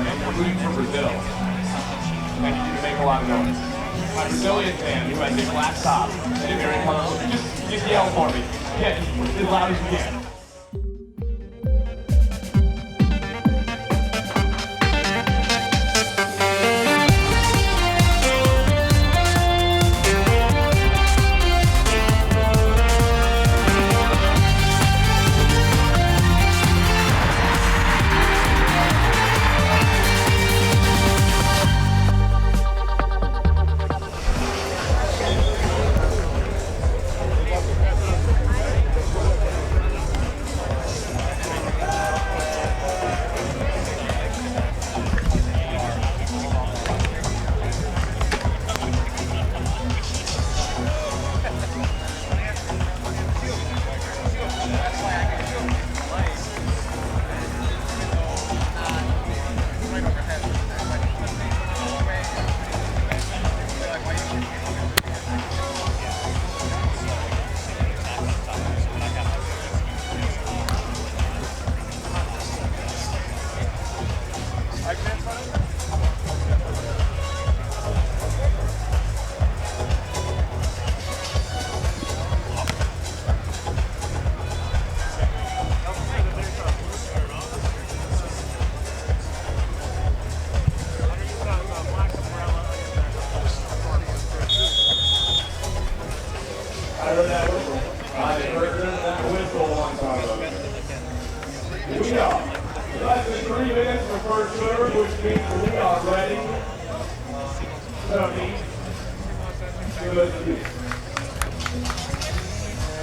and you're rooting for Brazil, and you need to make a lot of noise. My Brazilian fan who has a black top and a very colorful, just yell for me. Yeah, just as loud as you can.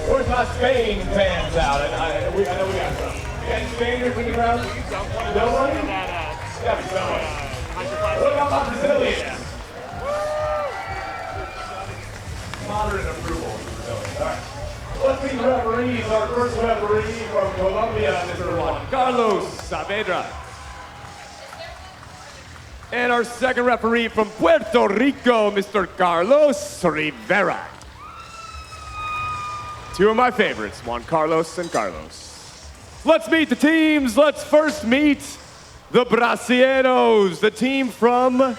Where's my Spain fans out? I know we got some. You got Spaniards in the crowd? Nobody? Yeah, somebody. What about my Brazilians? Moderate approval. All right. Let's meet the referees. Our first referee from Colombia, Mr. Goncalves Saavedra. And our second referee from Puerto Rico, Mr. Carlos Rivera. Two of my favorites, Juan Carlos and Carlos. Let's meet the teams. Let's first meet the Brasileiros, the team from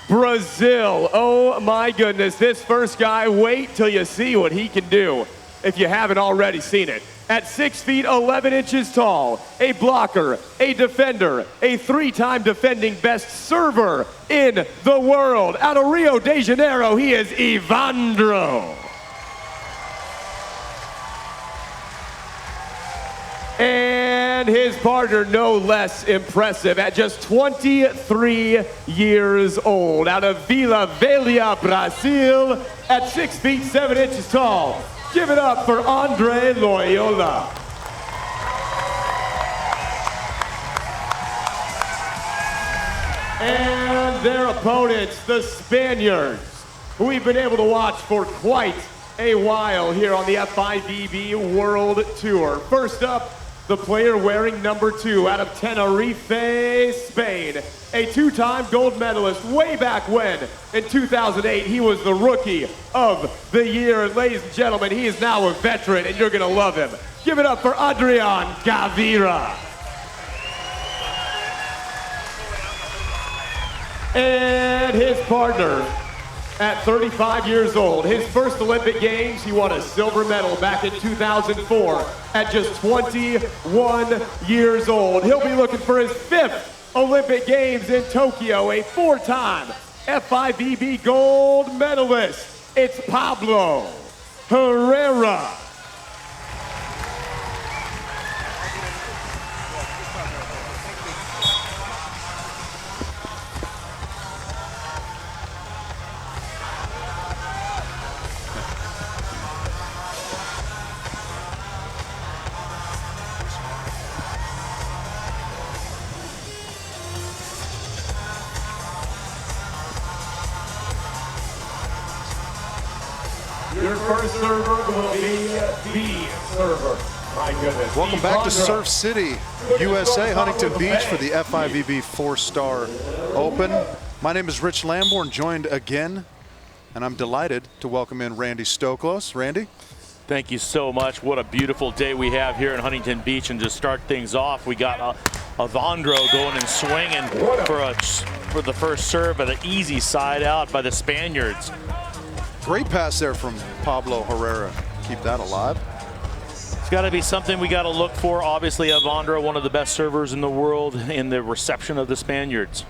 Brazil. Oh my goodness, this first guy, wait till you see what he can do if you haven't already seen it. At 6 feet 11 inches tall, a blocker, a defender, a three-time defending best server in the world. Out of Rio de Janeiro, he is Evandro. And his partner, no less impressive, at just 23 years old. Out of Vila Velha, Brazil, at 6 feet 7 inches tall. Give it up for Andre Loyola. And their opponents, the Spaniards, who we've been able to watch for quite a while here on the FIVB World Tour. First up, the player wearing number 2 out of Tenerife, Spain. A two-time gold medalist way back when, in 2008, he was the Rookie of the Year. Ladies and gentlemen, he is now a veteran, and you're gonna love him. Give it up for Adrian Gavira. And his partner, at 35 years old, his first Olympic Games, he won a silver medal back in 2004 at just 21 years old. He'll be looking for his 5th Olympic Games in Tokyo, a 4-time FIVB gold medalist. It's Pablo Herrera. Your first server will be the server. My goodness. Welcome back to Surf City, USA, Huntington Beach for the FIVB 4-Star Open. My name is Rich Lamborn, joined again, and I'm delighted to welcome in Randy Stoklos. Randy? Thank you so much. What a beautiful day we have here in Huntington Beach. And to start things off, we got Evandro going and swinging for the first serve, but an easy side out by the Spaniards. Great pass there from Pablo Herrera. Keep that alive. It's got to be something we got to look for. Obviously, Evandro, one of the best servers in the world, in the reception of the Spaniards.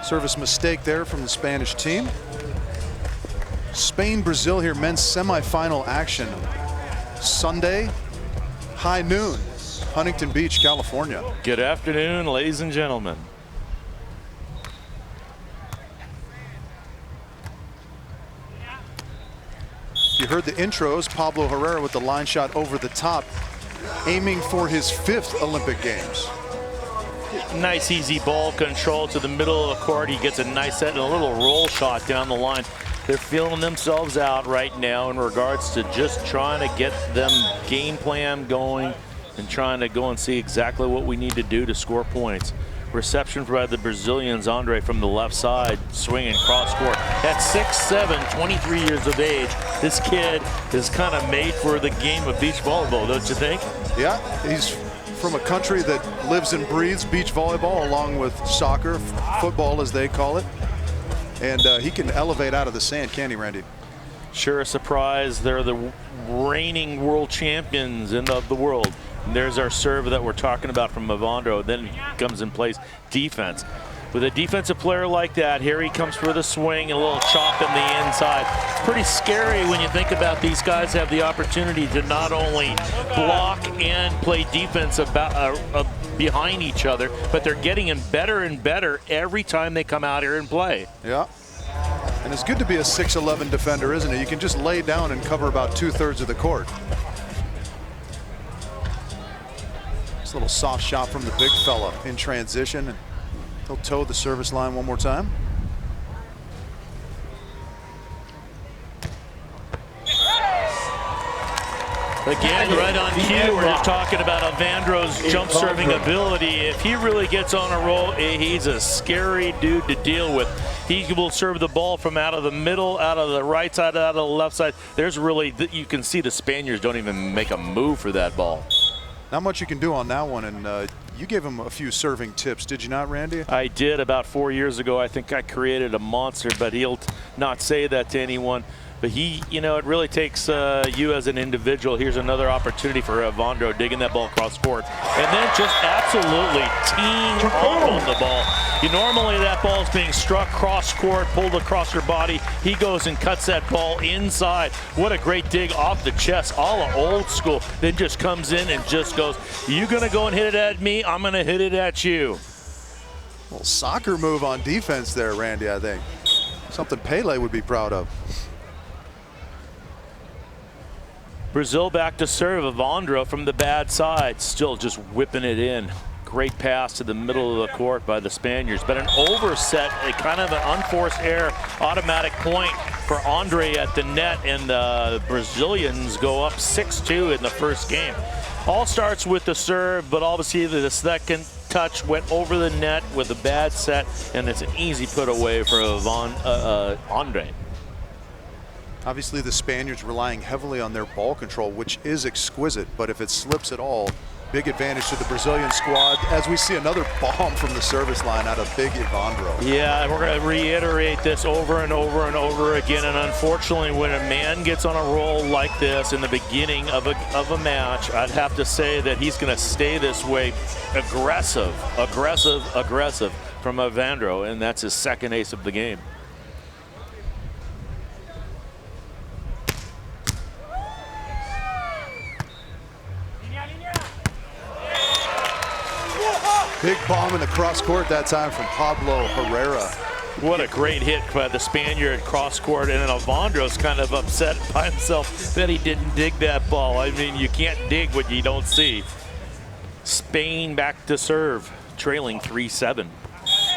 Service mistake there from the Spanish team. Spain, Brazil here, men's semifinal action. Sunday, high noon, Huntington Beach, California. Good afternoon, ladies and gentlemen. You heard the intros, Pablo Herrera with the line shot over the top, aiming for his 5th Olympic Games. Nice easy ball control to the middle of the court. He gets a nice set and a little roll shot down the line. They're feeling themselves out right now in regards to just trying to get them game plan going and trying to go and see exactly what we need to do to score points. Reception by the Brazilians, Andre from the left side, swinging cross court. At 6'7", 23 years of age, this kid is kind of made for the game of beach volleyball, don't you think? Yeah, he's from a country that lives and breathes beach volleyball along with soccer, football as they call it. And he can elevate out of the sand, can't he, Randy? Sure a surprise. They're the reigning world champions of the world. And there's our serve that we're talking about from Evandro. Then comes in place defense. With a defensive player like that, here he comes for the swing, a little chop in the inside. Pretty scary when you think about these guys have the opportunity to not only block and play defense behind each other, but they're getting in better and better every time they come out here and play. Yeah. And it's good to be a 6'11" defender, isn't it? You can just lay down and cover about 2/3 of the court. This little soft shot from the big fella in transition. And he'll toe the service line one more time. Again, right on cue, we're just talking about Evandro's jump serving ability. If he really gets on a roll, he's a scary dude to deal with. He will serve the ball from out of the middle, out of the right side, out of the left side. There's really, you can see the Spaniards don't even make a move for that ball. Not much you can do on that one, and you gave him a few serving tips, did you not, Randy? I did about 4 years ago. I think I created a monster, but he'll not say that to anyone. But he, you know, it really takes you as an individual. Here's another opportunity for Evandro digging that ball across court. And then just absolutely teeing off on the ball. Normally that ball is being struck cross court, pulled across your body. He goes and cuts that ball inside. What a great dig off the chest, all old school. Then just comes in and just goes, you gonna go and hit it at me? I'm gonna hit it at you. Well, soccer move on defense there, Randy, I think. Something Pele would be proud of. Brazil back to serve. Evandro from the bad side, still just whipping it in. Great pass to the middle of the court by the Spaniards, but an overset, a kind of an unforced error, automatic point for Andre at the net, and the Brazilians go up 6-2 in the first game. All starts with the serve, but obviously the second touch went over the net with a bad set, and it's an easy put away for Andre. Obviously the Spaniards relying heavily on their ball control, which is exquisite, but if it slips at all, big advantage to the Brazilian squad, as we see another bomb from the service line out of big Evandro. Yeah, and we're going to reiterate this over and over and over again, and unfortunately when a man gets on a roll like this in the beginning of a match, I'd have to say that he's going to stay this way, aggressive from Evandro, and that's his second ace of the game. Big bomb in the cross court that time from Pablo Herrera. What a great hit by the Spaniard cross court, and then Evandro's kind of upset by himself that he didn't dig that ball. I mean, you can't dig what you don't see. Spain back to serve, trailing 3-7.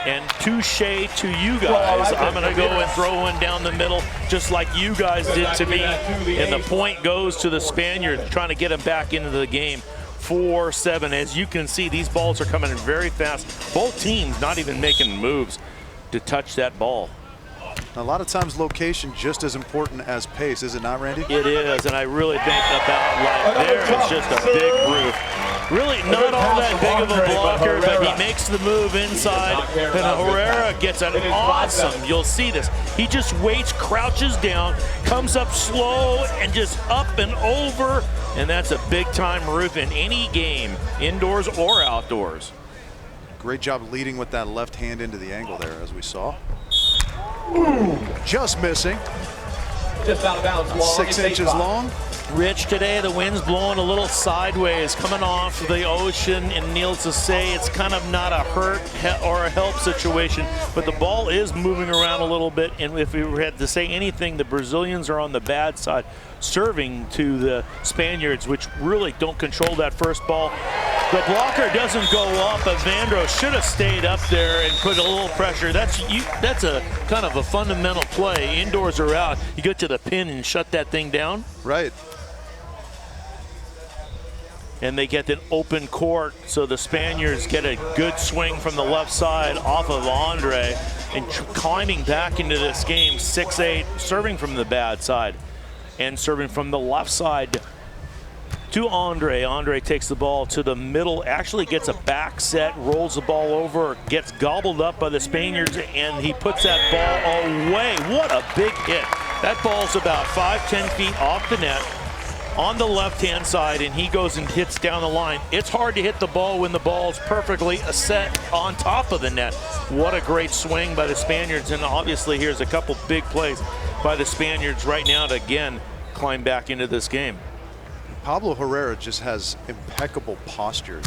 And touche to you guys. I'm going to go and throw one down the middle just like you guys did to me. And the point goes to the Spaniards, trying to get him back into the game. 4-7. As you can see, these balls are coming in very fast. Both teams not even making moves to touch that ball. A lot of times location just as important as pace, is it not, Randy? It is, and I really think about like there, it's just a big roof. Really not all that big of a blocker, but he makes the move inside, and Herrera gets an awesome, you'll see this. He just waits, crouches down, comes up slow, and just up and over, and that's a big-time roof in any game, indoors or outdoors. Great job leading with that left hand into the angle there, as we saw. Just missing. Just out of bounds long. 6 inches long. Rich, today the wind's blowing a little sideways, coming off the ocean, and needless to say, it's kind of not a hurt or a help situation, but the ball is moving around a little bit, and if we had to say anything, the Brazilians are on the bad side, serving to the Spaniards, which really don't control that first ball. The blocker doesn't go up. Evandro should have stayed up there and put a little pressure. That's a kind of a fundamental play. Indoors or out, you get to the pin and shut that thing down. Right. And they get an open court, so the Spaniards get a good swing from the left side off of Andre, and climbing back into this game, 6-8, serving from the bad side and serving from the left side to Andre. Andre takes the ball to the middle, actually gets a back set, rolls the ball over, gets gobbled up by the Spaniards, and he puts that ball away. What a big hit. That ball's about 5-10 feet off the net on the left-hand side, and he goes and hits down the line. It's hard to hit the ball when the ball's perfectly set on top of the net. What a great swing by the Spaniards, and obviously here's a couple big plays by the Spaniards right now to again climb back into this game. Pablo Herrera just has impeccable posture.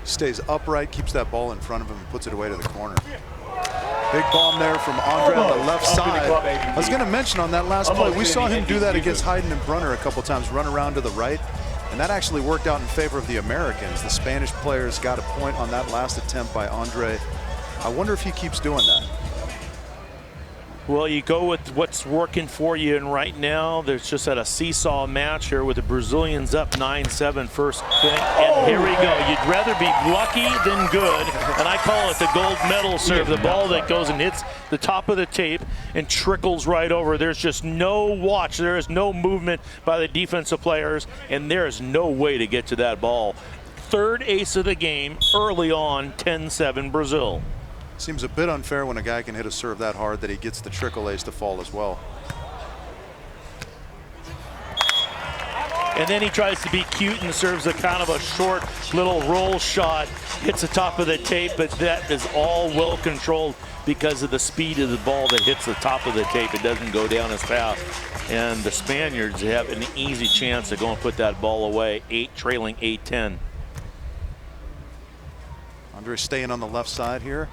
Stays upright, keeps that ball in front of him, and puts it away to the corner. Big bomb there from Andre on the left side. I was going to mention on that last play, we saw him do that against Hayden and Brunner a couple times, run around to the right, and that actually worked out in favor of the Americans. The Spanish players got a point on that last attempt by Andre. I wonder if he keeps doing that. Well, you go with what's working for you, and right now there's just at a seesaw match here with the Brazilians up 9-7 first thing, and here we go. You'd rather be lucky than good, and I call it the gold medal serve, the ball that goes and hits the top of the tape and trickles right over. There's just no watch, there is no movement by the defensive players, and there is no way to get to that ball. Third ace of the game early on, 10-7 Brazil. Seems a bit unfair when a guy can hit a serve that hard that he gets the trickle ace to fall as well. And then he tries to be cute and serves a kind of a short little roll shot, hits the top of the tape, but that is all well controlled because of the speed of the ball that hits the top of the tape. It doesn't go down as fast. And the Spaniards have an easy chance to go and put that ball away, trailing 8-10. Andre staying on the left side here.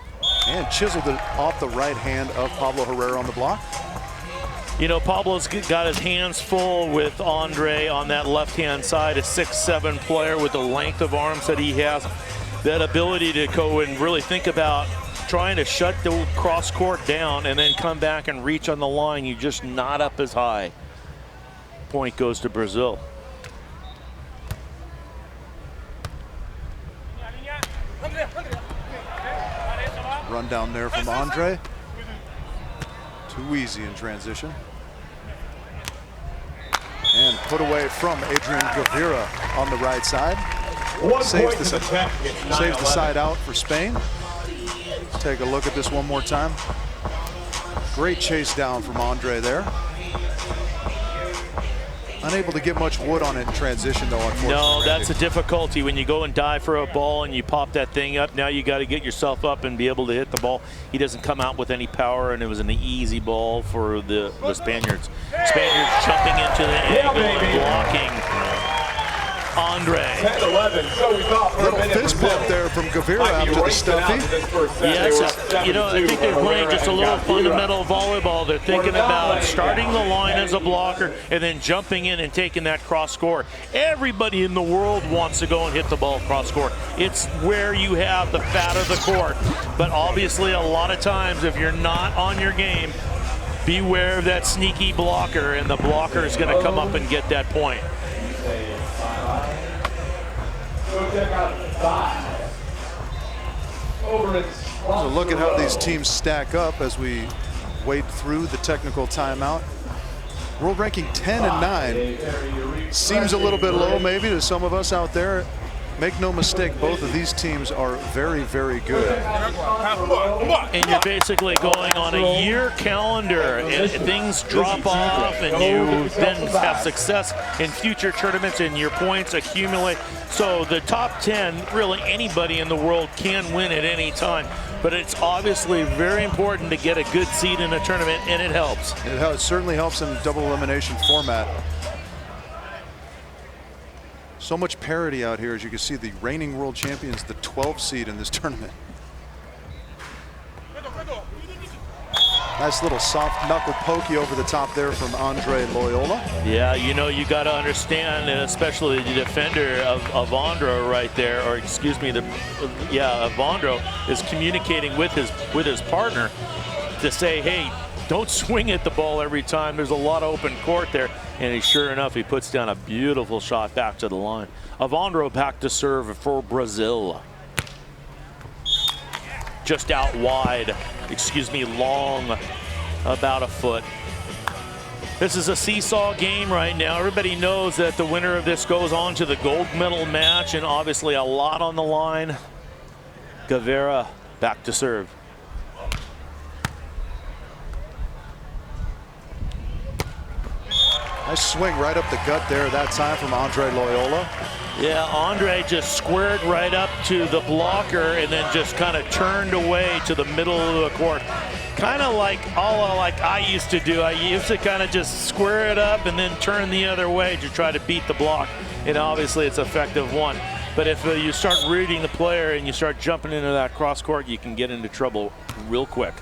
And chiseled it off the right hand of Pablo Herrera on the block. You know, Pablo's got his hands full with Andre on that left-hand side, a 6'7" player with the length of arms that he has. That ability to go and really think about trying to shut the cross court down and then come back and reach on the line. You're just not up as high. Point goes to Brazil. Run down there from Andre. Too easy in transition. And put away from Adrian Gavira on the right side. Saves the side out for Spain. Take a look at this one more time. Great chase down from Andre there. Unable to get much wood on it in transition, though, unfortunately. No, that's a difficulty when you go and dive for a ball and you pop that thing up. Now you got to get yourself up and be able to hit the ball. He doesn't come out with any power, and it was an easy ball for the Spaniards. Spaniards jumping into the angle and blocking Andre. 10-11. So we thought for little fist bump there from Gavira after the stuffy. Yes, you know, I think they're playing just a little fundamental volleyball. They're thinking about starting the line as a blocker and then jumping in and taking that cross court. Everybody in the world wants to go and hit the ball cross court. It's where you have the fat of the court. But obviously, a lot of times, if you're not on your game, beware of that sneaky blocker, and the blocker is going to come up and get that point. So look at how these teams stack up as we wade through the technical timeout. World ranking 10 and 9. Seems a little bit low maybe to some of us out there. Make no mistake, both of these teams are very, very good. And you're basically going on a year calendar, and things drop off, and you then have success in future tournaments, and your points accumulate. So the top 10, really anybody in the world can win at any time. But it's obviously very important to get a good seed in a tournament, and it helps. It certainly helps in double elimination format. So much parity out here. As you can see, the reigning world champions, the 12th seed in this tournament. Nice little soft knuckle pokey over the top there from Andre Loyola. Yeah, you know, you got to understand, and especially the defender of Evandro right there, or excuse me, Evandro is communicating with his partner to say, hey, don't swing at the ball every time. There's a lot of open court there. And sure enough, he puts down a beautiful shot back to the line. Evandro back to serve for Brazil. Just out wide, excuse me, long, about a foot. This is a seesaw game right now. Everybody knows that the winner of this goes on to the gold medal match, and obviously a lot on the line. Gavira back to serve. Nice swing right up the gut there that time from Andre Loyola. Yeah, Andre just squared right up to the blocker and then just kind of turned away to the middle of the court. Kind of like like I used to do. I used to kind of just square it up and then turn the other way to try to beat the block. And obviously it's effective one. But if you start reading the player and you start jumping into that cross court, you can get into trouble real quick.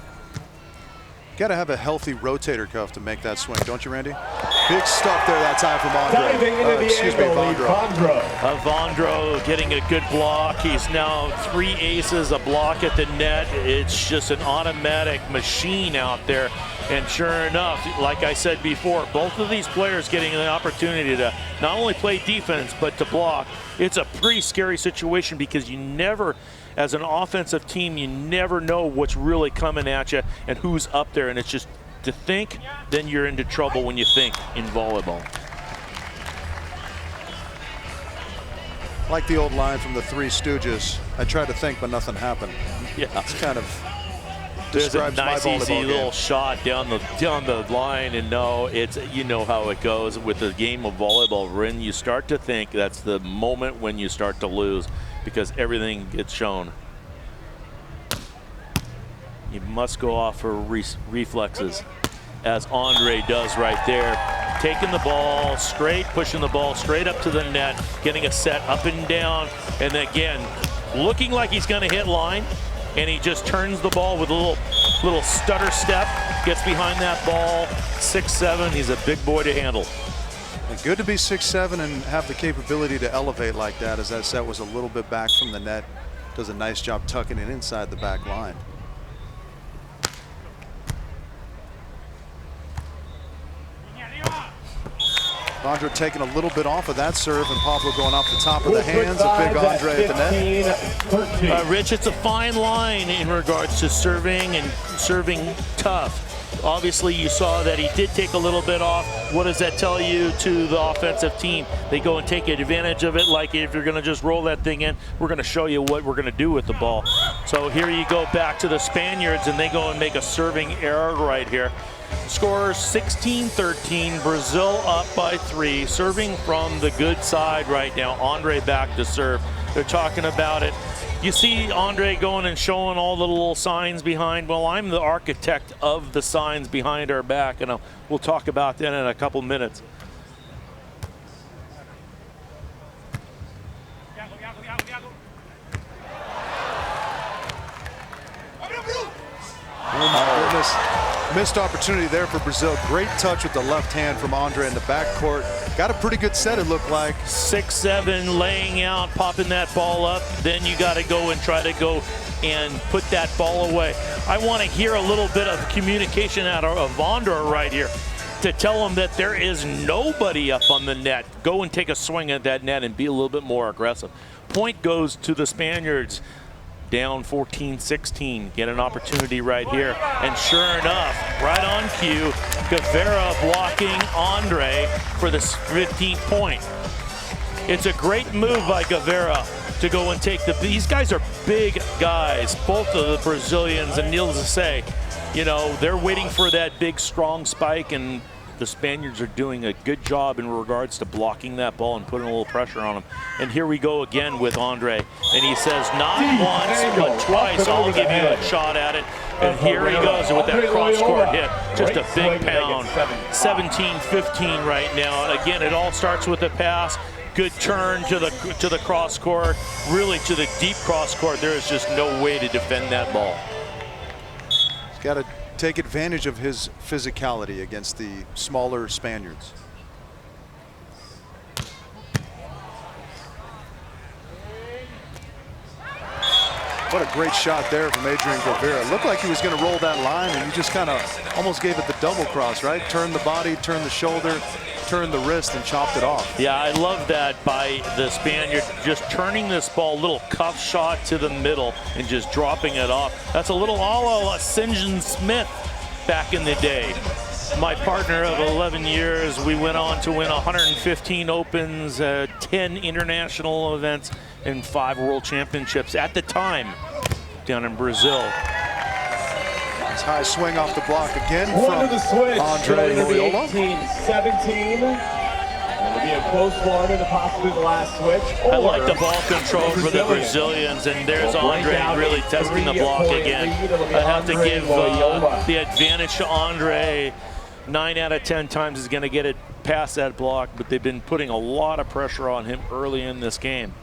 Got to have a healthy rotator cuff to make that swing, don't you, Randy? Big stuff there that time from Andre. Excuse me, Evandro. Evandro getting a good block. He's now 3 aces, a block at the net. It's just an automatic machine out there. And sure enough, like I said before, both of these players getting an opportunity to not only play defense, but to block. It's a pretty scary situation because you never, as an offensive team, you never know what's really coming at you and who's up there. And it's just to think, then you're into trouble when you think in volleyball. Like the old line from the Three Stooges, I tried to think, but nothing happened. Yeah. It's kind of describes There's a nice my easy volleyball little game. Shot down the line, and no, it's, you know how it goes with the game of volleyball. When you start to think, that's the moment when you start to lose, because everything gets shown. You must go off for reflexes, as Andre does right there. Taking the ball straight, pushing the ball straight up to the net, getting a set up and down, and again, looking like he's going to hit line, and he just turns the ball with a little stutter step, gets behind that ball, 6'7". He's a big boy to handle. And good to be 6'7" and have the capability to elevate like that, as that set was a little bit back from the net. Does a nice job tucking it inside the back line. Evandro taking a little bit off of that serve, and Pablo going off the top of the hands of big Andre at the net. Rich, it's a fine line in regards to serving and serving tough. Obviously, you saw that he did take a little bit off. What does that tell you to the offensive team? They go and take advantage of it. Like, if you're going to just roll that thing in, we're going to show you what we're going to do with the ball. So here you go back to the Spaniards, and they go and make a serving error right here. Score 16-13, Brazil up by 3, serving from the good side right now. Andre back to serve. They're talking about it. You see Andre going and showing all the little signs behind. Well, I'm the architect of the signs behind our back, and we'll talk about that in a couple minutes. Oh my goodness. Missed opportunity there for Brazil. Great touch with the left hand from Andre in the backcourt. Got a pretty good set, it looked like. 6'7", laying out, popping that ball up. Then you got to go and try to go and put that ball away. I want to hear a little bit of communication out of Evandro right here to tell him that there is nobody up on the net. Go and take a swing at that net and be a little bit more aggressive. Point goes to the Spaniards. down 14-16, get an opportunity right here. And sure enough, right on cue, Gavira blocking Andre for the 15th point. It's a great move by Gavira to go and take these guys are big guys, both of the Brazilians, and needless to say, you know, they're waiting for that big, strong spike, and the Spaniards are doing a good job in regards to blocking that ball and putting a little pressure on them. And here we go again with Andre. And he says, not once, but twice, I'll give you a shot at it. And here he goes with that cross-court hit. Just a big pound. 17-15 right now. And again, it all starts with a pass. Good turn to the cross-court, really to the deep cross-court. There is just no way to defend that ball. He's got to take advantage of his physicality against the smaller Spaniards. What a great shot there from Adrian Gavira. Looked like he was going to roll that line, and he just kind of almost gave it the double cross, right? Turned the body, turned the shoulder, turned the wrist, and chopped it off. Yeah, I love that by the Spaniard, just turning this ball, little cuff shot to the middle and just dropping it off. That's a little a la St. John Smith back in the day. My partner of 11 years, we went on to win 115 Opens, 10 international events, and 5 world championships at the time down in Brazil. Nice high swing off the block again from Andre Loyola. 18-17. It'll be a close one and possibly the last switch. I like the ball control for the Brazilians, and there's Andre really testing the block again. I have to give the advantage to Andre. 9 out of 10 times he's going to get it past that block, but they've been putting a lot of pressure on him early in this game.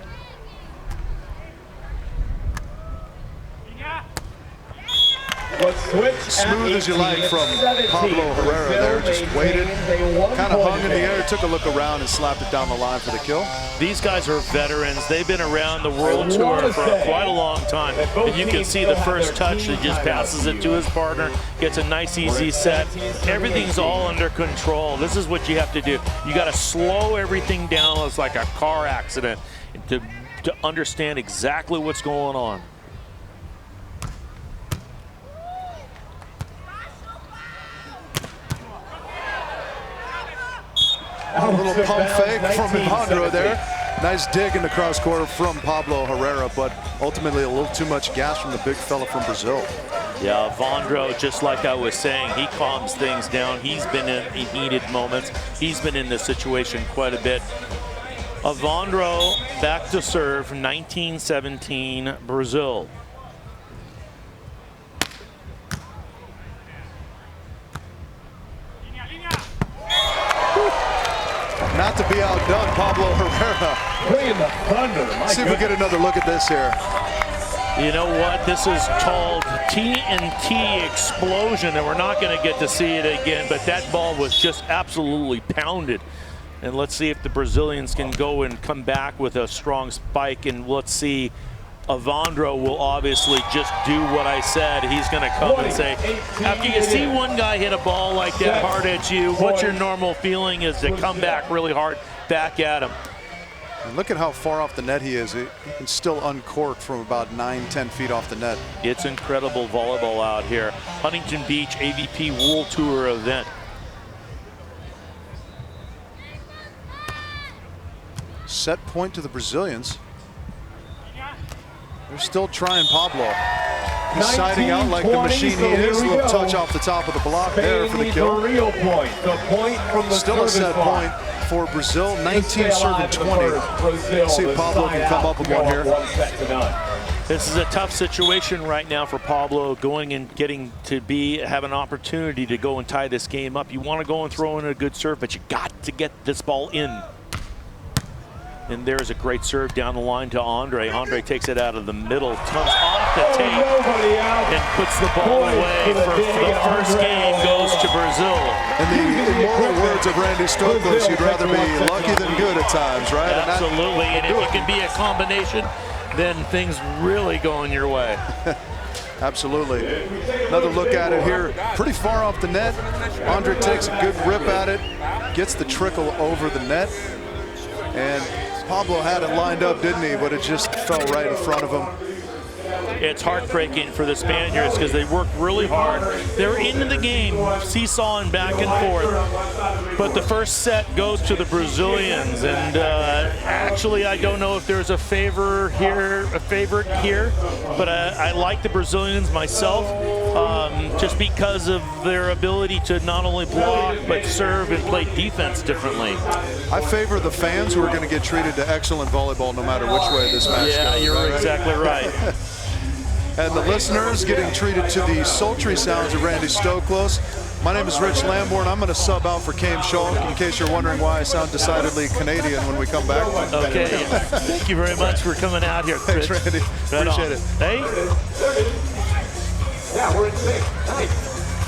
Smooth as you like from Pablo Herrera there, just waited, kind of hung in the air, took a look around and slapped it down the line for the kill. These guys are veterans. They've been around the world tour for quite a long time. And you can see the first touch, he just passes it to his partner, gets a nice easy set. Everything's all under control. This is what you have to do. You got to slow everything down. It's like a car accident to understand exactly what's going on. A little pump fake from Evandro there. Nice dig in the cross court from Pablo Herrera, but ultimately a little too much gas from the big fella from Brazil. Yeah, Evandro, just like I was saying, he calms things down. He's been in heated moments. He's been in this situation quite a bit. Evandro back to serve, 19-17 Brazil. Not to be outdone, Pablo Herrera. See if we get another look at this here. You know what? This is called TNT explosion, and we're not going to get to see it again, but that ball was just absolutely pounded. And let's see if the Brazilians can go and come back with a strong spike, and let's see. Evandro will obviously just do what I said. He's going to come and say, after you see one guy hit a ball like that hard at you, what your normal feeling is to come back really hard back at him. And look at how far off the net he is. He can still uncork from about 9-10 feet off the net. It's incredible volleyball out here. Huntington Beach AVP World Tour event. Set point to the Brazilians. They're still trying Pablo. He's siding out like the machine he is. A little touch off the top of the block there for the kill. Still a set point for Brazil. 19 serving 20. Let's see if Pablo can come up with one here. This is a tough situation right now for Pablo, going and getting to have an opportunity to go and tie this game up. You want to go and throw in a good serve, but you got to get this ball in. And there's a great serve down the line to Andre. Andre takes it out of the middle, comes off the tape, and puts the ball away. For the first game goes to Brazil. In the immortal words of Randy Stokos, you'd rather be lucky than good at times, right? Absolutely, and if it can be a combination, then things really going your way. Absolutely. Another look at it here. Pretty far off the net. Andre takes a good rip at it, gets the trickle over the net, and Pablo had it lined up, didn't he? But it just fell right in front of him. it's heartbreaking for the Spaniards because they work really hard. They're into the game, seesawing back and forth. But the first set goes to the Brazilians, and actually, I don't know if there's a favorite here, but I like the Brazilians myself, just because of their ability to not only block but serve and play defense differently. I favor the fans who are going to get treated to excellent volleyball no matter which way this match goes. Yeah, you're exactly right. And the listeners getting treated to the sultry sounds of Randy Stoklos. My name is Rich Lamborn. I'm going to sub out for Kame Schalk in case you're wondering why I sound decidedly Canadian when we come back. Okay. Thank you very much for coming out here, Chris. Thanks, Randy. Right Appreciate on. it. Hey. Yeah, we're in sync.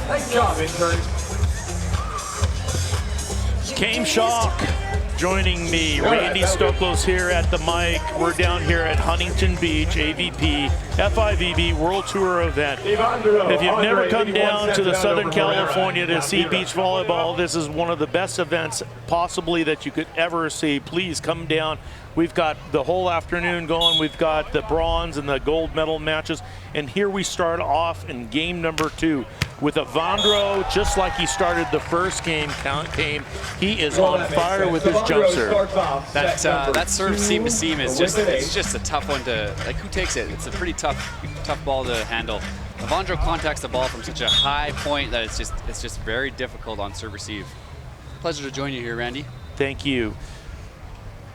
Nice job, intern. Kame Schalk joining me. Randy Stoklos here at the mic. We're down here at Huntington Beach, AVP, FIVB World Tour event. If you've never come down to the Southern California to see beach volleyball, this is one of the best events possibly that you could ever see. Please come down. We've got the whole afternoon going. We've got the bronze and the gold medal matches. And here we start off in game number 2 with Evandro, just like he started the first game. He is on fire with his jump serve. That serve seam to seam is just a tough one to, like, who takes it? It's a pretty tough ball to handle. Evandro contacts the ball from such a high point that it's just very difficult on serve receive. Pleasure to join you here, Randy. Thank you.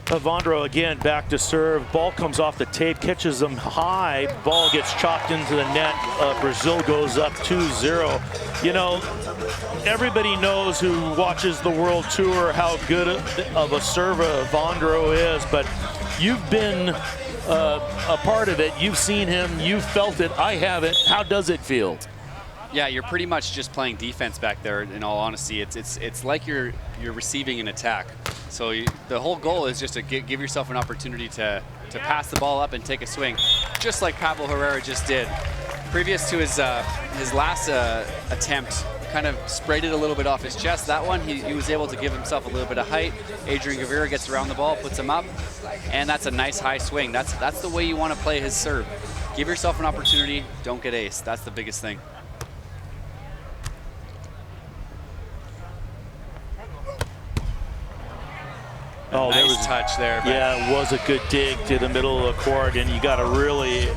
Evandro again back to serve. Ball comes off the tape, catches him high. Ball gets chopped into the net. Brazil goes up 2-0. You know, everybody knows who watches the World Tour how good of a server Evandro is, but you've been a part of it. You've seen him. You've felt it. I haven't. How does it feel? Yeah, you're pretty much just playing defense back there. In all honesty, it's like you're receiving an attack. So the whole goal is just to give yourself an opportunity to pass the ball up and take a swing, just like Pablo Herrera just did. Previous to his last attempt, kind of sprayed it a little bit off his chest. That one, he was able to give himself a little bit of height. Adrian Gavira gets around the ball, puts him up, and that's a nice high swing. That's the way you want to play his serve. Give yourself an opportunity, don't get ace. That's the biggest thing. Oh, nice there was touch there. Yeah, it was a good dig to the middle of the court, and you got to really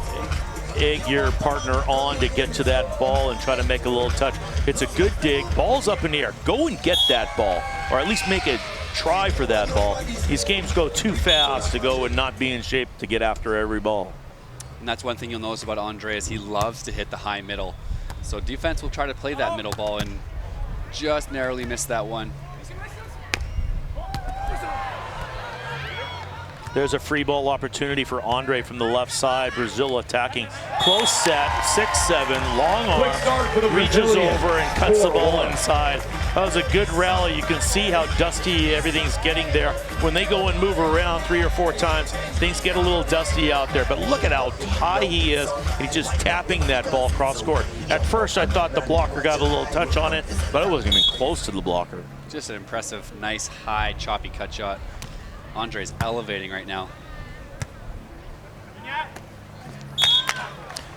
egg your partner on to get to that ball and try to make a little touch. It's a good dig. Ball's up in the air. Go and get that ball, or at least make a try for that ball. These games go too fast to go and not be in shape to get after every ball. And that's one thing you'll notice about Andre is he loves to hit the high middle. So defense will try to play that middle ball and just narrowly miss that one. There's a free ball opportunity for Andre from the left side. Brazil attacking. Close set, 6-7, long arm, reaches over and cuts the ball inside. That was a good rally. You can see how dusty everything's getting there. When they go and move around 3 or 4 times, things get a little dusty out there. But look at how high he is. He's just tapping that ball cross court. At first, I thought the blocker got a little touch on it, but it wasn't even close to the blocker. Just an impressive, nice, high, choppy cut shot. Andre's elevating right now.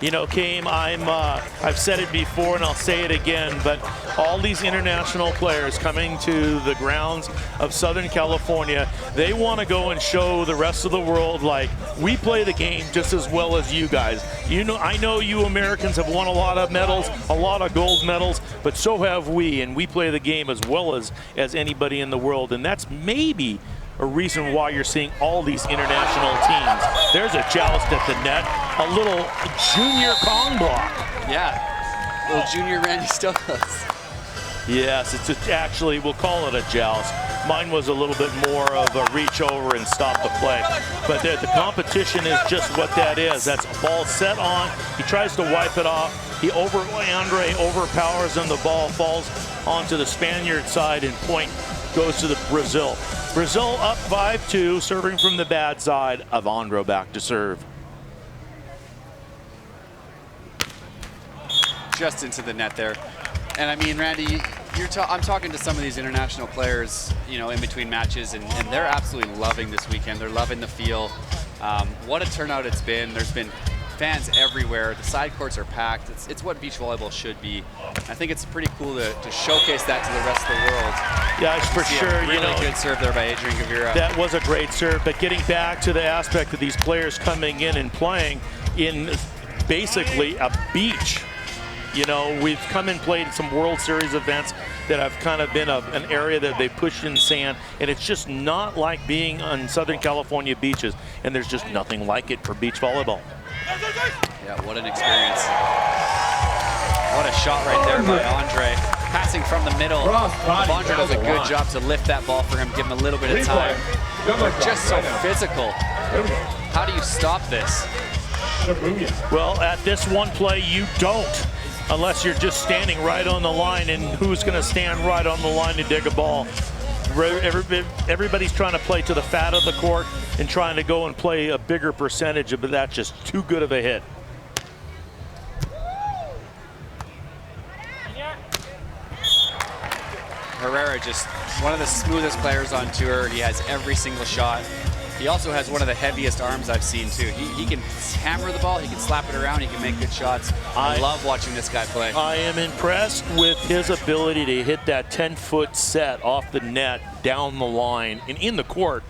You know, Kame, I've said it before and I'll say it again, but all these international players coming to the grounds of Southern California, they want to go and show the rest of the world, like, we play the game just as well as you guys. You know, I know you Americans have won a lot of medals, a lot of gold medals, but so have we, and we play the game as well as anybody in the world, and that's maybe a reason why you're seeing all these international teams. There's a joust at the net, a little junior Kong block. Yeah, little junior Randy Stoklos. Yes, it's actually, we'll call it a joust. Mine was a little bit more of a reach over and stop the play. But the competition is just what that is. That's a ball set on. He tries to wipe it off. Andre overpowers and the ball falls onto the Spaniard side, and point goes to the Brazil. Brazil up 5-2, serving from the bad side. Evandro back to serve. Just into the net there. And I mean, Randy, I'm talking to some of these international players, you know, in between matches, and they're absolutely loving this weekend. They're loving the feel. What a turnout it's been. There's been fans everywhere. The side courts are packed. It's what beach volleyball should be. I think it's pretty cool to showcase that to the rest of the world. Yeah, for sure. Really good serve there by Adrian Gavira. That was a great serve, but getting back to the aspect of these players coming in and playing in basically a beach. You know, we've come and played some World Series events that have kind of been an area that they pushed in sand, and it's just not like being on Southern California beaches, and there's just nothing like it for beach volleyball. Yeah, what an experience. What a shot right there by Andre. Passing from the middle. Evandro does a good job to lift that ball for him, give him a little bit of time. They're just so physical. How do you stop this? Well, at this one play, you don't, unless you're just standing right on the line, and who's going to stand right on the line to dig a ball? Everybody's trying to play to the fat of the court and trying to go and play a bigger percentage, but that's just too good of a hit. Herrera, just one of the smoothest players on tour. He has every single shot. He also has one of the heaviest arms I've seen too. He can hammer the ball, he can slap it around, he can make good shots. I love watching this guy play. I am impressed with his ability to hit that 10-foot set off the net, down the line, and in the court,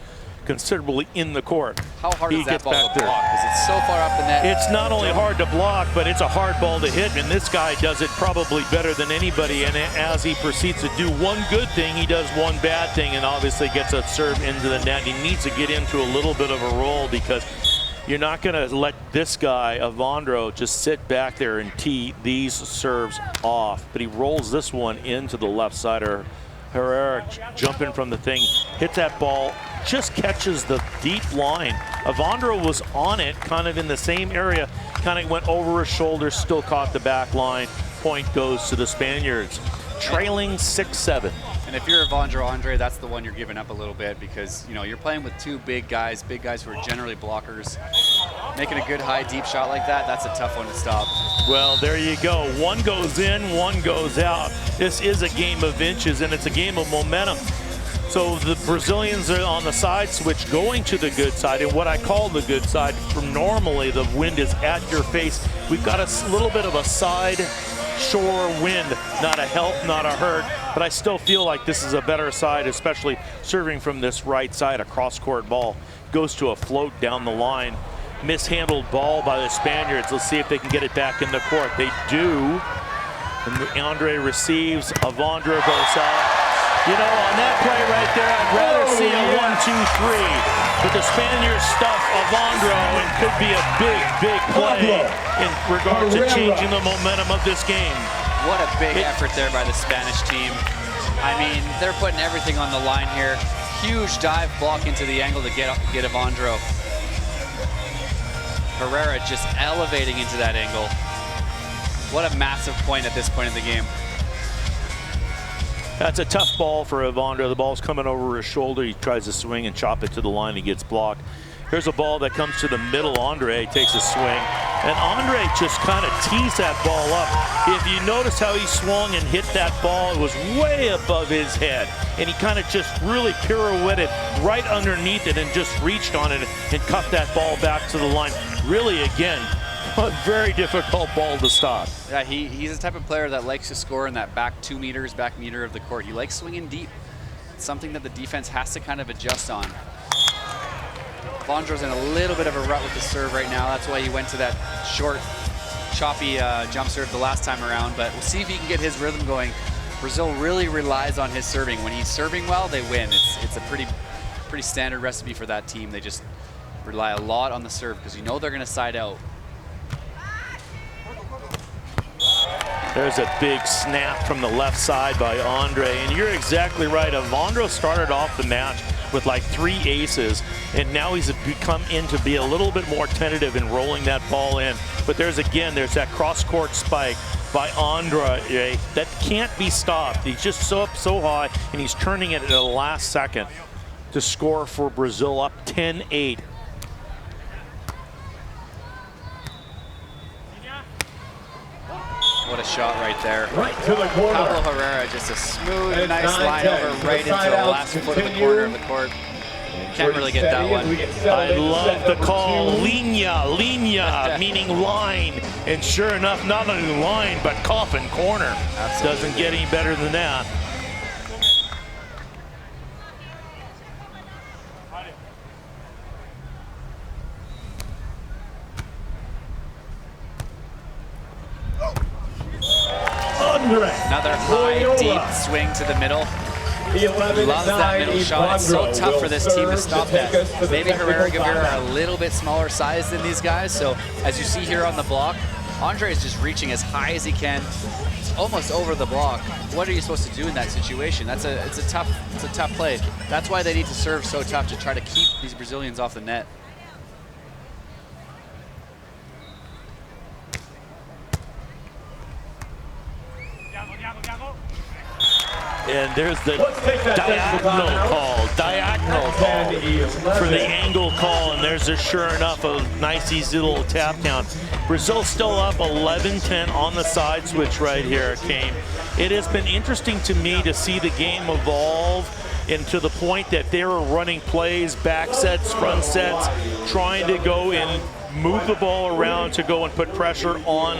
considerably in the court. How hard is that ball to block? Because it's so far up the net. It's not only hard to block, but it's a hard ball to hit, and this guy does it probably better than anybody. And as he proceeds to do one good thing, he does one bad thing, and obviously gets a serve into the net. He needs to get into a little bit of a roll, because you're not going to let this guy, Evandro, just sit back there and tee these serves off. But he rolls this one into the left side. Herrera jumping from the thing, hits that ball, just catches the deep line. Evandro was on it, kind of in the same area, kind of went over his shoulder, still caught the back line. Point goes to the Spaniards, trailing 6-7. And if you're Evandro Andre, that's the one you're giving up a little bit, because you know you're playing with two big guys who are generally blockers. Making a good high deep shot like that, that's a tough one to stop. Well, there you go. One goes in, one goes out. This is a game of inches, and it's a game of momentum. So the Brazilians are on the side switch, going to the good side, and what I call the good side, from normally the wind is at your face. We've got a little bit of a side shore wind, not a help, not a hurt, but I still feel like this is a better side, especially serving from this right side. A cross-court ball goes to a float down the line. Mishandled ball by the Spaniards. Let's see if they can get it back in the court. They do. And Andre receives. Evandro goes out. You know, on that play right there, I'd rather see a 1-2-3. But the Spaniards stuff Evandro, and could be a big, big play in regard to changing the momentum of this game. What a big effort there by the Spanish team. I mean, they're putting everything on the line here. Huge dive block into the angle to get Evandro. Herrera just elevating into that angle. What a massive point at this point in the game. That's a tough ball for Evandro. The ball's coming over his shoulder. He tries to swing and chop it to the line. He gets blocked. Here's a ball that comes to the middle. Andre takes a swing. And Andre just kind of tees that ball up. If you notice how he swung and hit that ball, it was way above his head. And he kind of just really pirouetted right underneath it and just reached on it and cut that ball back to the line. Really, again, a very difficult ball to stop. Yeah, he's the type of player that likes to score in that back 2 meters, back meter of the court. He likes swinging deep. It's something that the defense has to kind of adjust on. Evandro's in a little bit of a rut with the serve right now. That's why he went to that short, choppy jump serve the last time around. But we'll see if he can get his rhythm going. Brazil really relies on his serving. When he's serving well, they win. It's a pretty standard recipe for that team. They just rely a lot on the serve because you know they're going to side out. There's a big snap from the left side by Andre, and you're exactly right. Evandro started off the match with like 3 aces, and now he's become to be a little bit more tentative in rolling that ball in. But there's that cross-court spike by Andre that can't be stopped. He's just so up so high, and he's turning it at the last second to score for Brazil, up 10-8. What a shot right there. Right to the corner. Pablo Herrera, just a smooth, nice line over right into the last foot of the corner of the court. Can't really get that one. I love the call, linea, meaning line. And sure enough, not only line, but coffin corner. Absolutely. Doesn't get any better than that. Another high, deep swing to the middle. Loves that middle shot. It's so tough for this team to stop that. Maybe Herrera, Gavira are a little bit smaller size than these guys. So as you see here on the block, Andre is just reaching as high as he can. It's almost over the block. What are you supposed to do in that situation? It's a tough play. That's why they need to serve so tough, to try to keep these Brazilians off the net. And there's the diagonal call for the angle call, and there's a sure enough a nice easy little tap down. Brazil still up 11-10 on the side switch right here, Kane. It has been interesting to me to see the game evolve into the point that they were running plays, back sets, front sets, trying to go and move the ball around to go and put pressure on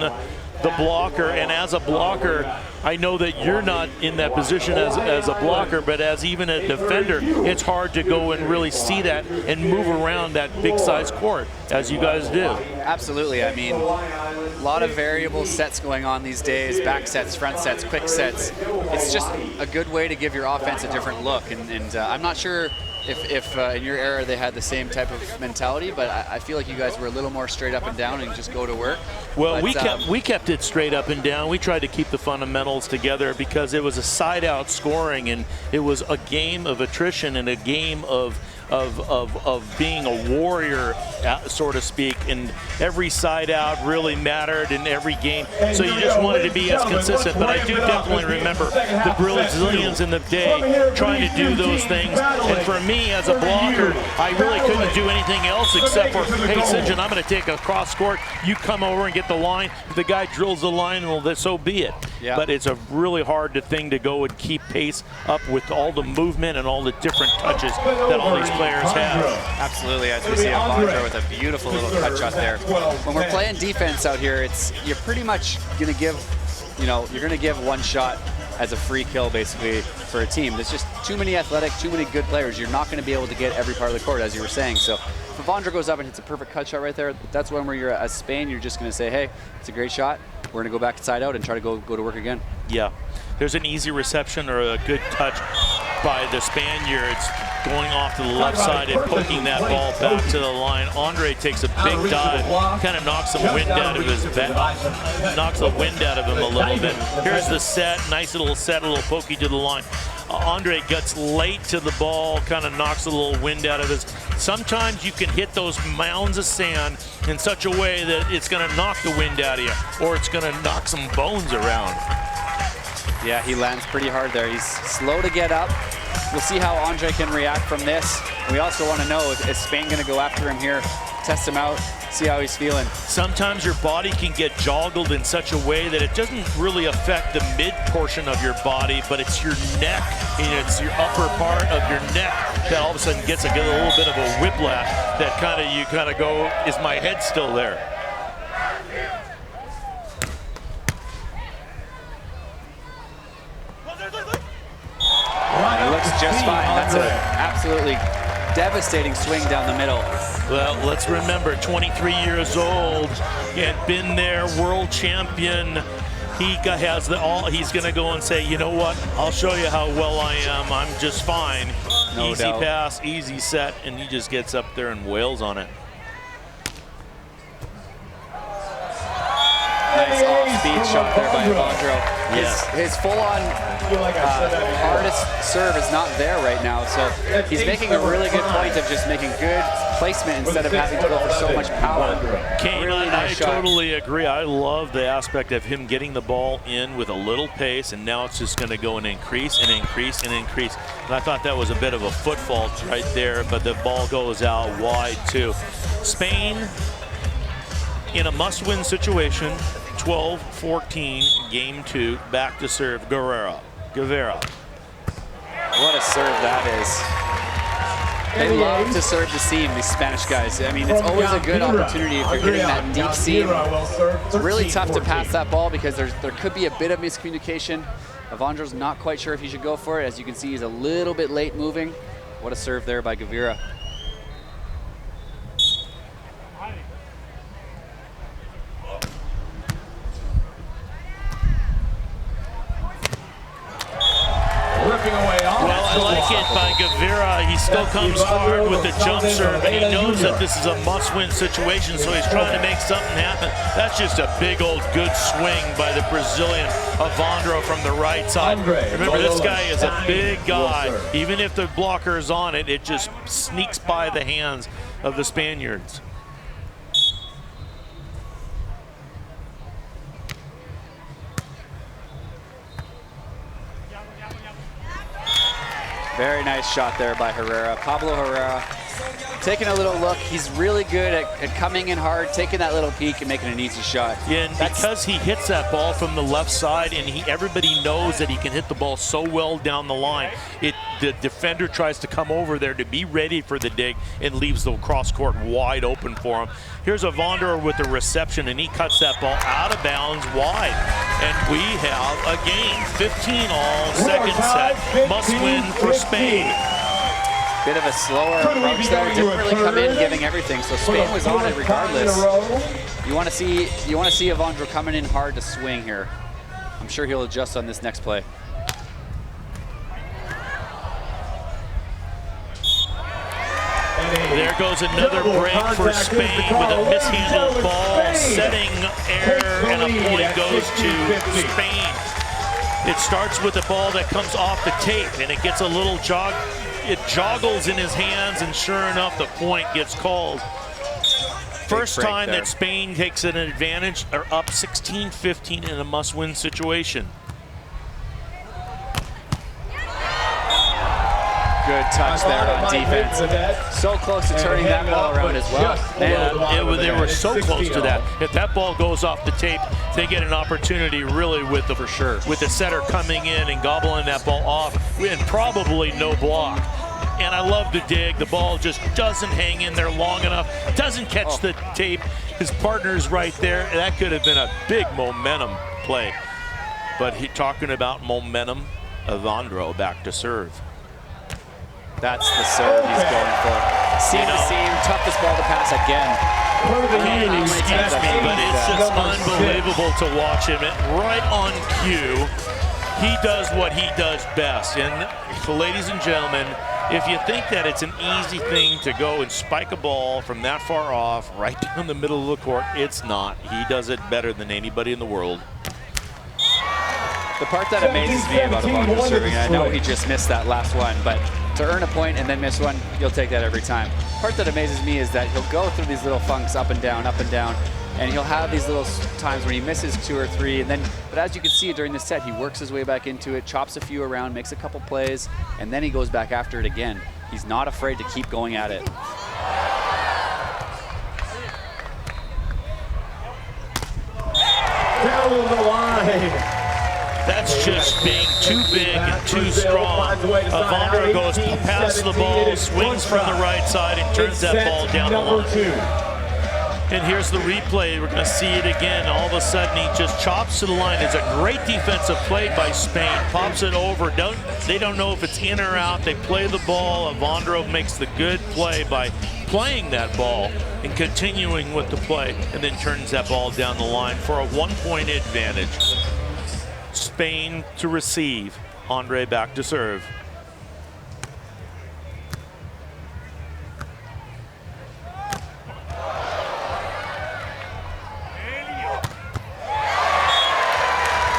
the blocker. And as a blocker, I know that you're not in that position as a blocker, but as even a defender, it's hard to go and really see that and move around that big size court, as you guys do. Absolutely. I mean, a lot of variable sets going on these days, back sets, front sets, quick sets. It's just a good way to give your offense a different look. And I'm not sure if in your era they had the same type of mentality, but I feel like you guys were a little more straight up and down and just go to work. Well, but, we kept it straight up and down. We tried to keep the fundamentals together because it was a side-out scoring, and it was a game of attrition and a game of being a warrior, so to speak, and every side out really mattered in every game. So you just wanted to be as consistent. But I do definitely remember the Brazilians in the day trying to do those things. And for me, as a blocker, I really couldn't do anything else except for, hey, Sinjin, I'm going to take a cross court. You come over and get the line. If the guy drills the line, well, so be it. Yeah. But it's a really hard thing to go and keep pace up with all the movement and all the different touches that all these players have. Absolutely, as we see Evandro with a beautiful little cut shot there. When we're playing defense out here, you're pretty much going to give, you're going to give one shot as a free kill basically for a team. There's just too many athletic, too many good players. You're not going to be able to get every part of the court, as you were saying. So if Evandro goes up and hits a perfect cut shot right there, that's one where you're, as Spain, you're just going to say, hey, it's a great shot. We're going to go back inside out and try to go to work again. Yeah, there's an easy reception or a good touch by the Spaniards going off to the left side and poking that ball back to the line. Andre takes a big dive, kind of knocks some wind out of his back, knocks the wind out of him a little bit. Here's the set, nice little set, a little pokey to the line. Andre gets late to the ball, kind of knocks a little wind out of his. Sometimes you can hit those mounds of sand in such a way that it's going to knock the wind out of you, or it's going to knock some bones around. Yeah, he lands pretty hard there. He's slow to get up. We'll see how Andre can react from this. We also want to know, is Spain going to go after him here, test him out, see how he's feeling? Sometimes your body can get joggled in such a way that it doesn't really affect the mid portion of your body, but it's your neck and it's your upper part of your neck that all of a sudden gets a little bit of a whiplash that you kind of go, is my head still there? It looks just fine. That's an absolutely devastating swing down the middle. Well, let's remember, 23 years old, he had been there, world champion. He's going to go and say, you know what, I'll show you how well I am. I'm just fine. No easy doubt. pass, easy set, and he just gets up there and wails on it. Nice off-speed shot there by Evandro. Yes. His full-on hardest serve is not there right now, so he's making a really good point of just making good placement instead of having to go for so much power. Kane, Really nice I shot. totally agree. I love the aspect of him getting the ball in with a little pace, and now it's just going to go and increase and increase and increase. And I thought that was a bit of a foot fault right there, but the ball goes out wide too. Spain in a must-win situation, 12-14, game 2, back to serve Gavira. What a serve that is. They love to serve the seam, these Spanish guys. I mean, it's always a good opportunity if you're hitting that deep seam. It's really tough to pass that ball because there could be a bit of miscommunication. Evandro's not quite sure if he should go for it. As you can see, he's a little bit late moving. What a serve there by Gavira. Well, I like it by Gavira. He still comes hard with the jump serve, and he knows that this is a must-win situation, so he's trying to make something happen. That's just a big old good swing by the Brazilian Evandro from the right side. Remember, this guy is a big guy. Even if the blocker is on it, it just sneaks by the hands of the Spaniards. Very nice shot there by Herrera. Pablo Herrera taking a little look. He's really good at coming in hard, taking that little peek and making an easy shot. Yeah, and because he hits that ball from the left side and everybody knows that he can hit the ball so well down the line, the defender tries to come over there to be ready for the dig and leaves the cross court wide open for him. Here's Evandro with the reception, and he cuts that ball out of bounds wide. And we have a game, 15-all, second set, must win for Spain. Bit of a slower approach there. Didn't really come in giving everything, so Spain was on it regardless. You want to see Evandro coming in hard to swing here. I'm sure he'll adjust on this next play. There goes another break for Spain with a mishandled ball, setting error, and a point goes to Spain. It starts with a ball that comes off the tape, and it gets a little jog. It joggles in his hands, and sure enough, the point gets called. First time that Spain takes an advantage, or up 16-15 in a must-win situation. Good touch there on defense. So close to turning that ball around as well. They were so close to that. If that ball goes off the tape, they get an opportunity really with the setter coming in and gobbling that ball off, and probably no block. And I love the dig. The ball just doesn't hang in there long enough, doesn't catch the tape. His partner's right there. That could have been a big momentum play. But talking about momentum, Evandro back to serve. That's the serve he's going for. Seam to seam, toughest ball to pass again. Excuse me, but it's just unbelievable to watch him. Right on cue, he does what he does best. And ladies and gentlemen, if you think that it's an easy thing to go and spike a ball from that far off, right down the middle of the court, it's not. He does it better than anybody in the world. The part that amazes me about Evandro serving, and I know he just missed that last one, but to earn a point and then miss one, you'll take that every time. The part that amazes me is that he'll go through these little funks up and down, and he'll have these little times when he misses 2 or 3, but as you can see during this set, he works his way back into it, chops a few around, makes a couple plays, and then he goes back after it again. He's not afraid to keep going at it. Down the line. That's just being too big and too strong. Evandro goes past the ball, swings from the right side, and turns that ball down the line. And here's the replay. We're going to see it again. All of a sudden, he just chops to the line. It's a great defensive play by Spain. Pops it over. They don't know if it's in or out. They play the ball. Evandro makes the good play by playing that ball and continuing with the play, and then turns that ball down the line for a 1-point advantage. Spain to receive. Andre back to serve.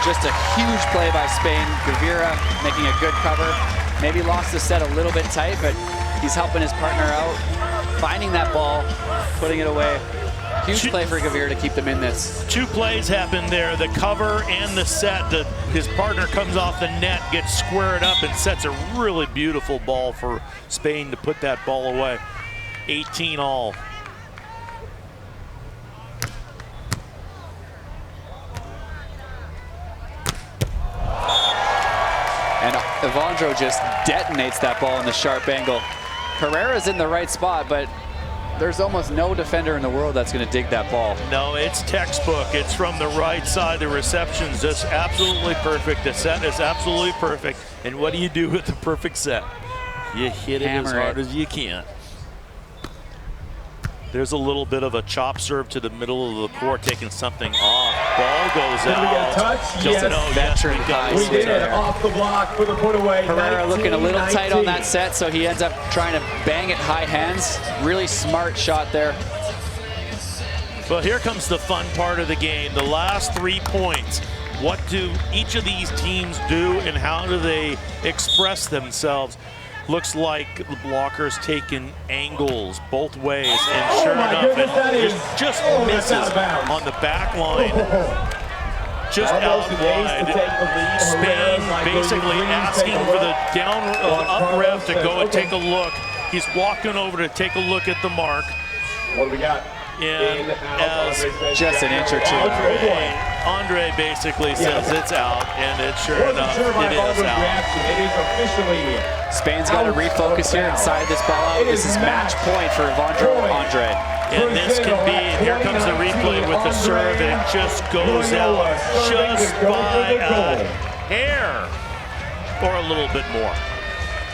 Just a huge play by Spain. Gavira making a good cover. Maybe lost the set a little bit tight, but he's helping his partner out. Finding that ball, putting it away. Huge play for Gavira to keep them in this. 2 plays happened there, the cover and the set. His partner comes off the net, gets squared up, and sets a really beautiful ball for Spain to put that ball away. 18-all. And Evandro just detonates that ball in the sharp angle. Herrera's in the right spot, but there's almost no defender in the world that's going to dig that ball. No, it's textbook. It's from the right side. The reception's just absolutely perfect. The set is absolutely perfect. And what do you do with the perfect set? You hit it as hard as you can. There's a little bit of a chop serve to the middle of the court, taking something off. Ball goes Did we get a touch? Yes, we got We did. Off the block for the put away. Herrera looking a little tight on that set, so he ends up trying to bang it high hands. Really smart shot there. Well, here comes the fun part of the game. The last 3 points. What do each of these teams do, and how do they express themselves? Looks like the blocker's taking angles both ways, and sure enough, it just misses on the back line. Just out wide. Spain basically asking for the up ref to go and take a look. He's walking over to take a look at the mark. What do we got? And as just an inch or two. Andre basically says it's out, and it sure enough, it is out. It is officially Spain's got to refocus here and side this ball out. This is match point for Evandro Andre. And this can be, and here comes the replay with the serve, and it just goes out just by a hair or a little bit more.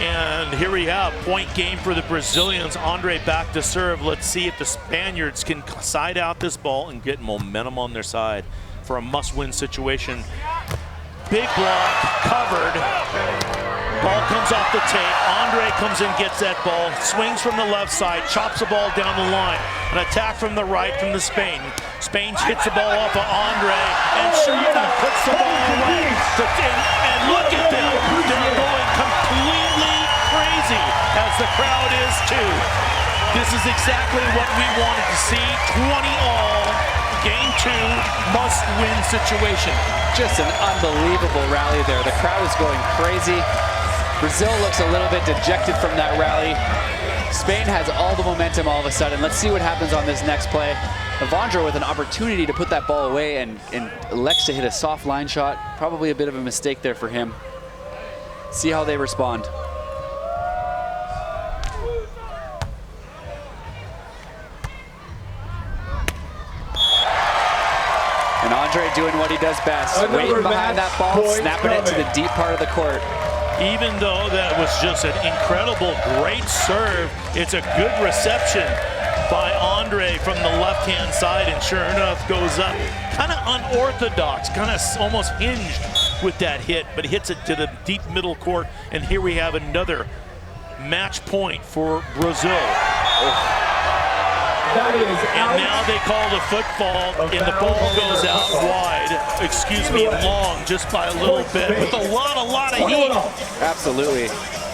And here we have point game for the Brazilians. Andre back to serve. Let's see if the Spaniards can side out this ball and get momentum on their side for a must-win situation. Big block, covered. Ball comes off the tape. Andre comes in, gets that ball, swings from the left side, chops the ball down the line. An attack from the right from the Spain. Spain hits the ball off of Andre, and sure enough, puts the ball away. And look at them. They're going completely crazy, as the crowd is too. This is exactly what we wanted to see. 20-all. Game 2, must-win situation. Just an unbelievable rally there. The crowd is going crazy. Brazil looks a little bit dejected from that rally. Spain has all the momentum all of a sudden. Let's see what happens on this next play. Evandro with an opportunity to put that ball away and elects to hit a soft line shot. Probably a bit of a mistake there for him. See how they respond. And Andre doing what he does best, waiting behind that ball, snapping it to the deep part of the court. Even though that was just an incredible, great serve, it's a good reception by Andre from the left-hand side, and sure enough, goes up. Kind of unorthodox, kind of almost hinged with that hit, but hits it to the deep middle court, and here we have another match point for Brazil. And now they call the football, and the ball goes out wide, long, just by a little bit, with a lot of heat. Absolutely.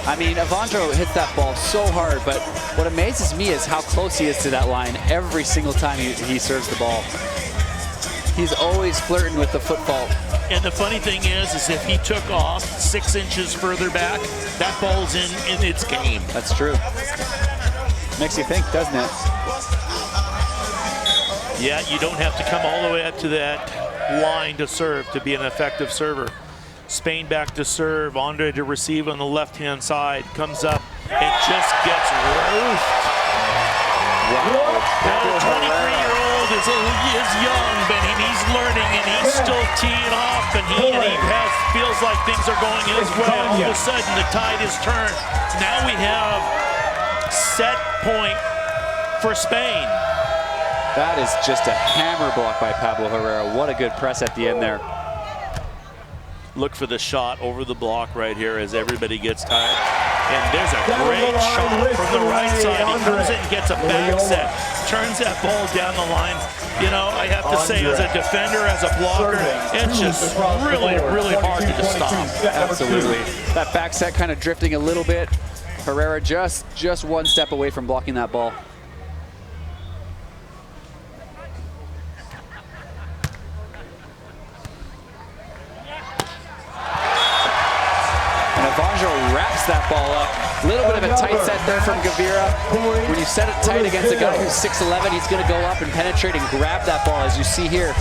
I mean, Evandro hits that ball so hard, but what amazes me is how close he is to that line every single time he serves the ball. He's always flirting with the foot fault. And the funny thing is if he took off 6 inches further back, that ball's in its game. That's true. Makes you think, doesn't it? Yeah, you don't have to come all the way up to that line to serve to be an effective server. Spain back to serve, Andre to receive on the left-hand side, comes up and just gets roofed. Wow. The 23-year-old is young, but he's learning, and he's still teeing off, and he feels like things are going his way. All of a sudden, the tide is turned. Now we have set point for Spain. That is just a hammer block by Pablo Herrera. What a good press at the end there. Look for the shot over the block right here as everybody gets tired. And there's a great shot from the right side. He comes in and gets a back set, turns that ball down the line. You know, I have to say, as a defender, as a blocker, it's just really hard to stop. Absolutely. That back set kind of drifting a little bit. Herrera just one step away from blocking that ball. Evandro wraps that ball up. A little bit of a tight set there from Gavira. When you set it tight against a guy who's 6'11", he's going to go up and penetrate and grab that ball, as you see here.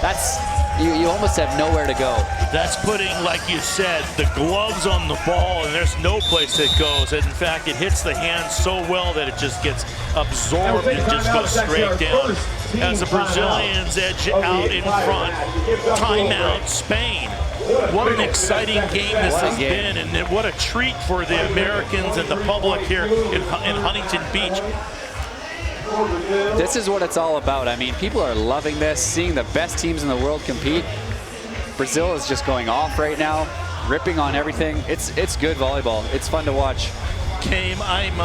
That's you almost have nowhere to go. That's putting, like you said, the gloves on the ball, and there's no place it goes. And in fact, it hits the hand so well that it just gets absorbed and just goes straight down. As the Brazilians edge out in front, timeout Spain. What an exciting game this has been, and what a treat for the Americans and the public here in Huntington Beach. This is what it's all about. I mean, people are loving this, seeing the best teams in the world compete. Brazil is just going off right now, ripping on everything. It's good volleyball. It's fun to watch. Kame, I'm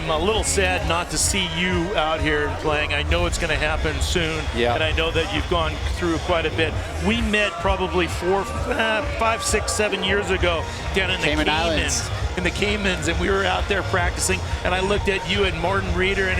a little sad not to see you out here playing. I know it's going to happen soon, and I know that you've gone through quite a bit. We met probably 4, 5, 6, 7 years ago down in the Caymans. In the Caymans, and we were out there practicing, and I looked at you and Martin Reeder, and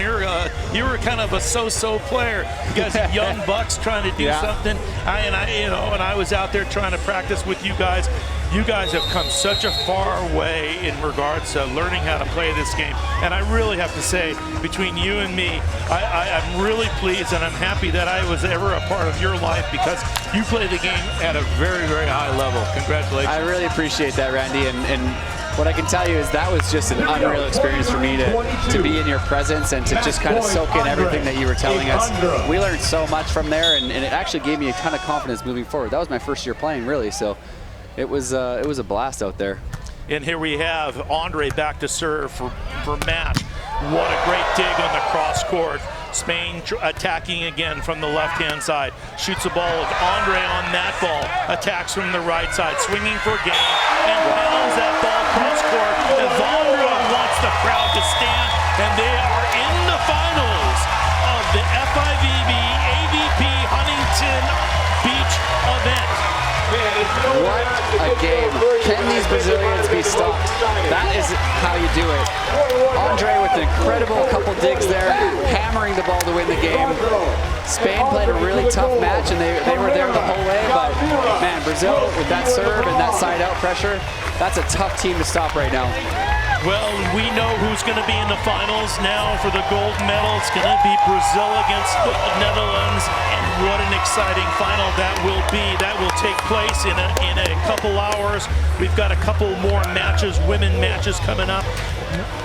you were kind of a so-so player. You guys are young bucks trying to do something, and I was out there trying to practice with you guys. You guys have come such a far way in regards to learning how to play this game, and I really have to say, between you and me, I'm really pleased, and I'm happy that I was ever a part of your life, because you play the game at a very, very high level. Congratulations. I really appreciate that, Randy, and what I can tell you is that was just an unreal experience for me to be in your presence and to just kind of soak in everything that you were telling us. We learned so much from there, and it actually gave me a ton of confidence moving forward. That was my first year playing, really, so it was a blast out there. And here we have Andre back to serve for Matt. What a great dig on the cross court. Spain attacking again from the left-hand side. Shoots the ball with Andre on that ball. Attacks from the right side, swinging for game, and pounds that ball cross court. Evandro wants the crowd to stand, and they are in the finals of the FIVB AVP Huntington Beach event. What a game. Can these Brazilians be stopped? That is how you do it. Andre with an incredible couple digs there, hammering the ball to win the game. Spain played a really tough match, and they were there the whole way, but man, Brazil with that serve and that side-out pressure, that's a tough team to stop right now. Well, we know who's going to be in the finals now for the gold medal. It's going to be Brazil against the Netherlands, and what an exciting final that will be. That will take place in a couple hours. We've got a couple more matches, women matches coming up.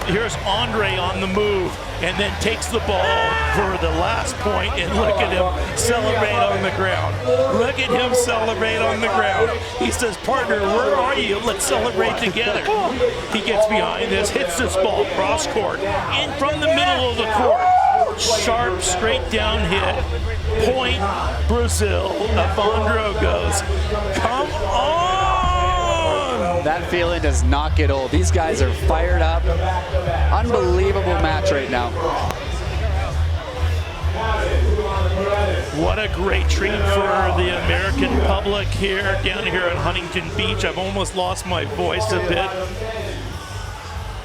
Here's Andre on the move, and then takes the ball for the last point, and look at him celebrate on the ground. Look at him celebrate on the ground. He says, partner, where are you? Let's celebrate together. He gets behind this, hits this ball cross court, in from the middle of the court. Sharp, straight down hit. Point, Brazil. Evandro goes, come on! That feeling does not get old. These guys are fired up. Unbelievable match right now. What a great treat for the American public here, down here at Huntington Beach. I've almost lost my voice a bit.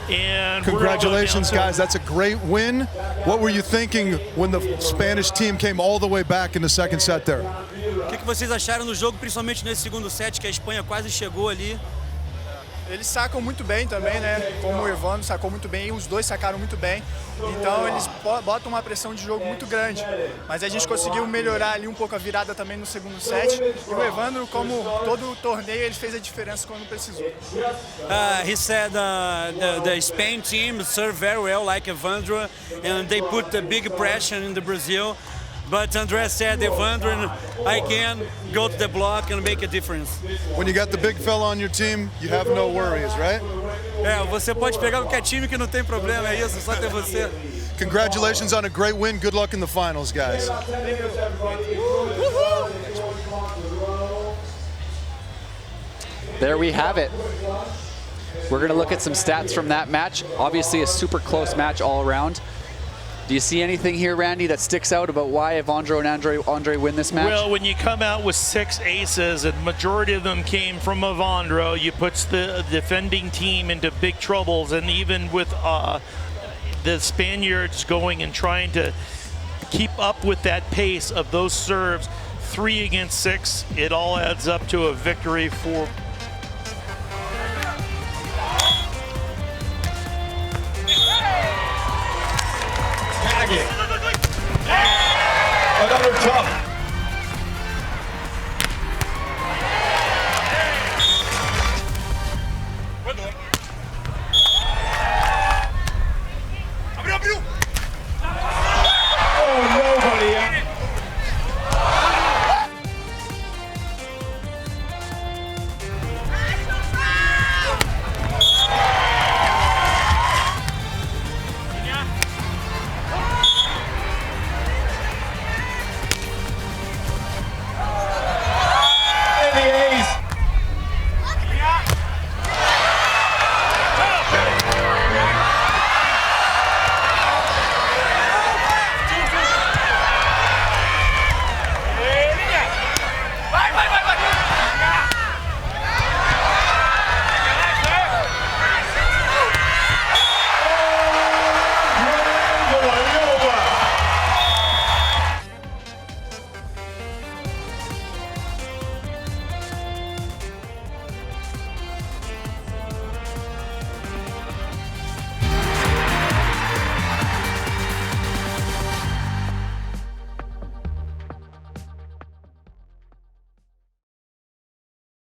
And congratulations, guys. That's a great win. What were you thinking when the Spanish team came all the way back in the second set there? O que vocês acharam do jogo, principalmente nesse segundo set, que a Espanha quase chegou ali? Eles sacam muito bem também, né? Como o Evandro sacou muito bem, os dois sacaram muito bem. Então eles botam uma pressão de jogo muito grande. Mas a gente conseguiu melhorar ali um pouco a virada também no segundo set. E o Evandro, como todo o torneio, ele fez a diferença quando precisou. He said the Spain team served very well like Evandro, and they put the big pressure in the Brazil. But André said, Evandro, I can go to the block and make a difference. When you got the big fella on your team, you have no worries, right? Você pode pegar qualquer time que não tem problema, é isso, só ter você. Congratulations on a great win. Good luck in the finals, guys. There we have it. We're going to look at some stats from that match. Obviously a super close match all around. Do you see anything here, Randy, that sticks out about why Evandro and Andre win this match? Well, when you come out with 6 aces, and majority of them came from Evandro, you puts the defending team into big troubles, and even with the Spaniards going and trying to keep up with that pace of those serves, 3 against 6, it all adds up to a victory for Another tough